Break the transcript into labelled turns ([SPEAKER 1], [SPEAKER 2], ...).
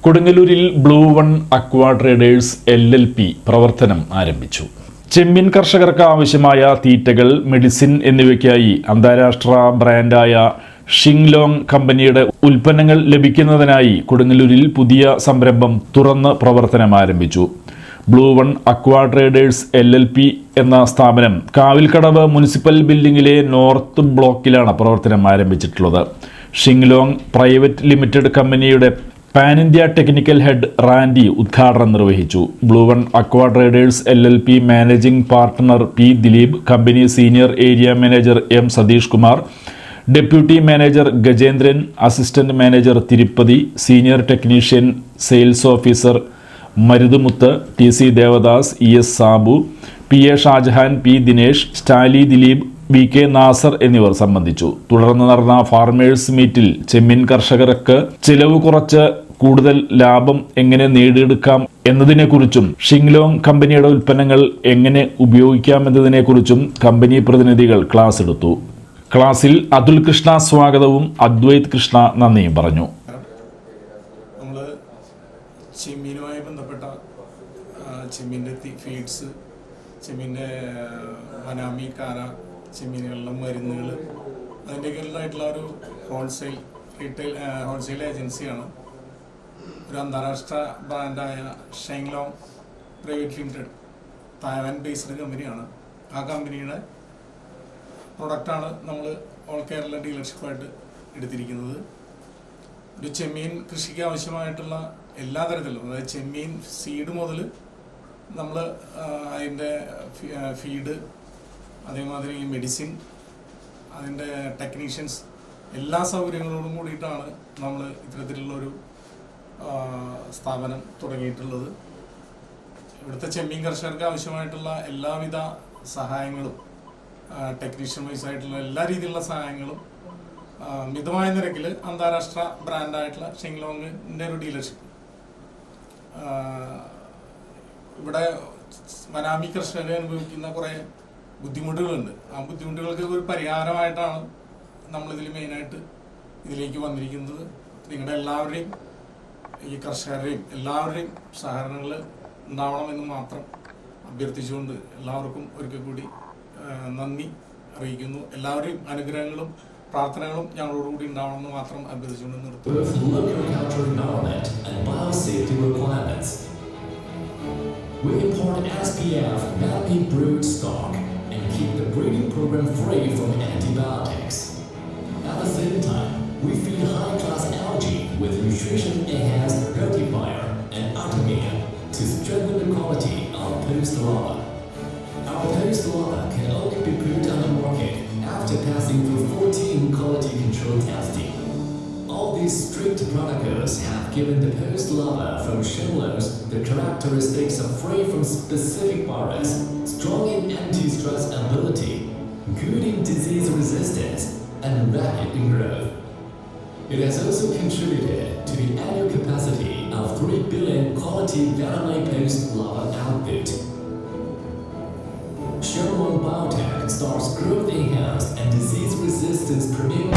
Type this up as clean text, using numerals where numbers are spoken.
[SPEAKER 1] കൊടുങ്ങല്ലൂരിൽ blue one aqua traders LLP പ്രവർത്തനം ആരംഭിച്ചു. ചെമ്മീൻ കർഷകർക്ക് ആവശ്യമായ തീറ്റകൾ, മെഡിസിൻ എന്നിവയ്ക്കായി അന്താരാഷ്ട്ര ബ്രാൻഡായ ഷിങ്ലോങ് കമ്പനിയുടെ ഉൽപ്പന്നങ്ങൾ ലഭിക്കുന്നതിനായി കൊടുങ്ങല്ലൂരിൽ പുതിയ സംരംഭം തുറന്ന് പ്രവർത്തനം ആരംഭിച്ചു. Blue one aqua traders LLP എന്ന സ്ഥാപനം കാവിൽക്കടവ് മുനിസിപ്പൽ ബിൽഡിംഗിലെ നോർത്ത് ബ്ലോക്കിലാണ് പ്രവർത്തനം ആരംഭിച്ചിട്ടുള്ളത്. ഷിങ്ലോങ് പ്രൈവറ്റ് ലിമിറ്റഡ് കമ്പനിയുടെ pan India technical head Randy ഉദ്ഘാടനം നിർവഹിച്ചു. Blue one aqua traders LLP managing partner P. Dileep, company senior area manager M. Satheesh Kumar, deputy manager Gajendran, assistant manager Thirupathi, senior technician sales officer Maruthumuthu, TC Devadas, ES Sabu, PA Shajahan, P. Dinesh, Stali Dileep, BK Nasar എന്നിവർ സംബന്ധിച്ചു. തുടർന്ന് നടന്ന farmers മീറ്റിൽ ചെമ്മീൻ കർഷകർക്ക് ചിലവ് കുറച്ച് കൂടുതൽ ലാഭം എങ്ങനെ നേടിയെടുക്കാം എന്നതിനെക്കുറിച്ചും ഷിങ്ലോങ് കമ്പനിയുടെ ഉൽപ്പന്നങ്ങൾ എങ്ങനെ ഉപയോഗിക്കാമെന്നതിനെക്കുറിച്ചും കമ്പനി പ്രതിനിധികൾ ക്ലാസ് എടുത്തു. ക്ലാസ്സിൽ അതുൽ കൃഷ്ണ സ്വാഗതവും അദ്വൈത് കൃഷ്ണ നന്ദിയും പറഞ്ഞു.
[SPEAKER 2] ചെമ്മീനുമായി ബന്ധപ്പെട്ട ചെമ്മീൻ്റെ ഫീഡ്സ്, ചെമ്മീൻ്റെ മനാമി, കാര, ചെമ്മീനുകളിലെ മരുന്നുകൾ, അതിൻ്റെയൊക്കെയായിട്ടുള്ള ഒരു ഹോൾസെയിൽ ഏജൻസിയാണ്. ഒരു അന്താരാഷ്ട്ര ബ്രാൻഡായ ഷിങ്ലോങ് പ്രൈവറ്റ് ലിമിറ്റഡ്, തായ്വാൻ ബേസ്ഡ് കമ്പനിയാണ്. ആ കമ്പനിയുടെ പ്രൊഡക്റ്റാണ് നമ്മൾ ഓൾ കേരള ഡീലർഷിപ്പായിട്ട് എടുത്തിരിക്കുന്നത്. ഒരു ചെമ്മീൻ കൃഷിക്ക് ആവശ്യമായിട്ടുള്ള എല്ലാ തരത്തിലും, അതായത് ചെമ്മീൻ സീഡ് മുതൽ നമ്മൾ അതിൻ്റെ ഫീഡ്, അതേമാതിരി മെഡിസിൻ, അതിൻ്റെ ടെക്നീഷ്യൻസ്, എല്ലാ സൗകര്യങ്ങളോടും കൂടിയിട്ടാണ് നമ്മൾ ഇത്തരത്തിലുള്ളൊരു സ്ഥാപനം തുടങ്ങിയിട്ടുള്ളത്. ഇവിടുത്തെ ചെമ്മീൻ കർഷകർക്ക് ആവശ്യമായിട്ടുള്ള എല്ലാവിധ സഹായങ്ങളും, ടെക്നീഷ്യൻ വൈസ് ആയിട്ടുള്ള എല്ലാ രീതിയിലുള്ള സഹായങ്ങളും മിതമായ നിരക്കിൽ അന്താരാഷ്ട്ര ബ്രാൻഡായിട്ടുള്ള ഷിങ്ലോങ്ങിൻ്റെ ഒരു ഡീലർഷിപ്പ്. ഇവിടെ മനാമി കർഷകർ അനുഭവിക്കുന്ന കുറേ ബുദ്ധിമുട്ടുകളുണ്ട്. ആ ബുദ്ധിമുട്ടുകൾക്ക് ഒരു പരിഹാരമായിട്ടാണ് നമ്മളിതിൽ മെയിനായിട്ട് ഇതിലേക്ക് വന്നിരിക്കുന്നത്. നിങ്ങളുടെ എല്ലാവരുടെയും, ഈ കർഷകരുടെയും എല്ലാവരുടെയും സഹകരണങ്ങൾ ഉണ്ടാവണമെന്ന് മാത്രം അഭ്യർത്ഥിച്ചുകൊണ്ട് എല്ലാവർക്കും ഒരിക്കൽ കൂടി നന്ദി അറിയിക്കുന്നു. എല്ലാവരുടെയും അനുഗ്രഹങ്ങളും പ്രാർത്ഥനകളും ഞങ്ങളോടുകൂടി ഉണ്ടാവണമെന്ന് മാത്രം അഭ്യർത്ഥിച്ചുകൊണ്ട് നിർത്തുന്നു.
[SPEAKER 3] We import SPF Mappy brood stock and keep the breeding program free from antibiotics. At the same time, we feed high-class algae with nutrition-enhanced rectifier and artemia to strengthen the quality of post larva. Our post larva can only be put on the market after passing through 14 quality control testing. All these strict protocols have given the post larva from Shinglong's the characteristics of free from specific virus, strong in anti-stress ability, good in disease resistance, and rapid in growth. It has also contributed to the annual capacity of 3 billion quality veterinary post larva output. Sherman Biotech starts growth enhanced and disease resistance premium.